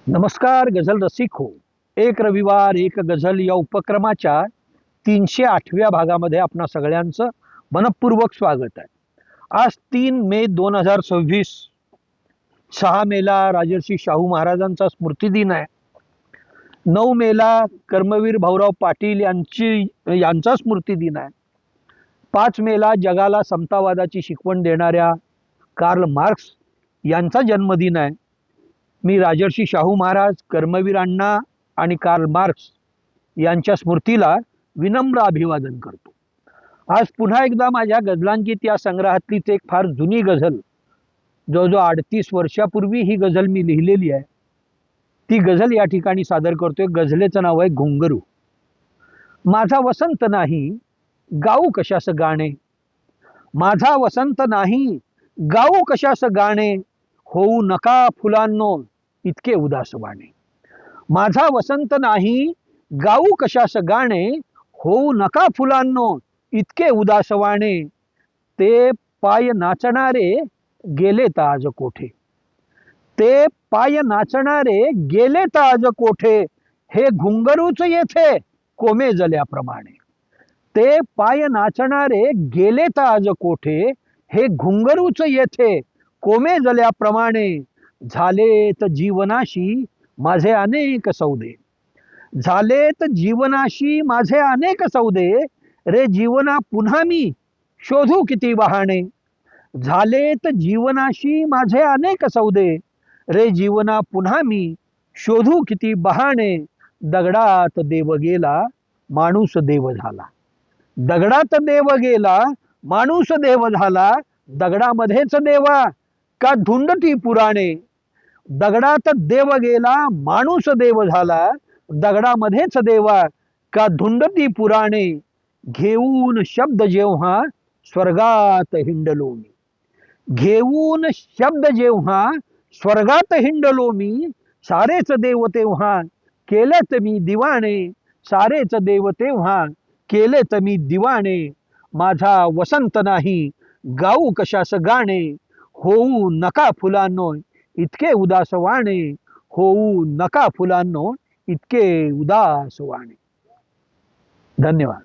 नमस्कार गझल रसिक हो. एक रविवार एक गझल या उपक्रमाच्या 308व्या भागामध्ये आपणा सगळ्यांचं मनपूर्वक स्वागत आहे. आज 3 मे 2026. 6 मेला राजर्षी शाहू महाराजांचा स्मृती दिन आहे. 9 मेला कर्मवीर भाऊराव पाटील यांचा स्मृती दिन आहे. 5 मेला जगाला समतावादाची शिकवण देणाऱ्या कार्ल मार्क्स यांचा जन्मदिन आहे. मी राजर्षी शाहू महाराज, कर्मवीर अण्णा आणि कार्ल मार्क्स यांच्या स्मृतीला विनम्र अभिवादन करतो. आज पुन्हा एकदा माझ्या गझलांकित या संग्रहातलीच एक फार जुनी गझल, जवळजवळ 38 वर्षापूर्वी ही गझल मी लिहिलेली आहे, ती गझल या ठिकाणी सादर करतोय. गझलेचं नाव आहे घुंगरू. माझा वसंत नाही गाऊ कशास गाणे, माझा वसंत नाही गाऊ कशास गाणे, होऊ नका फुलांनो इतके उदास वाणे. माझा वसंत नाही गाऊ कशास गाणे, होऊ नका फुलांनो इतके उदास वाणे. ते पाय नाचणारे गेलेत आज कोठे, ते पाय नाचणारे गेलेत आज कोठे, हे घुंगरूच येथे कोमेजल्याप्रमाणे. ते पाय नाचणारे गेलेत आज कोठे, हे घुंगरूच येथे कोमेजल्याप्रमाणे. झालेत जीवनाशी माझे अनेक सौदे, झालेत जीवनाशी माझे अनेक सौदे, रे जीवना पुन्हा मी शोधू किती बहाणे. झालेत जीवनाशी माझे अनेक सौदे, रे जीवना पुन्हा मी शोधू किती बहाणे. दगडात देव गेला माणूस देव झाला, दगडात देव गेला माणूस देव झाला, दगडामध्येच देवा का धुंडती पुराणे. दगडात देव गेला माणूस देव झाला, दगडामध्येच देवा का धुंडती पुराणे. घेऊन शब्द जेव्हा स्वर्गात हिंडलो मी, घेऊन शब्द जेव्हा स्वर्गात हिंडलो मी, सारेच देव तेव्हा केलेत मी दिवाणे, सारेच देव तेव्हा केलेत मी दिवाणे. माझा वसंत नाही गाऊ कशास गाणे, होऊ नका फुलांनो इतके उदास वाणे, होऊ नका फुलांनो इतके उदास वाणे. धन्यवाद.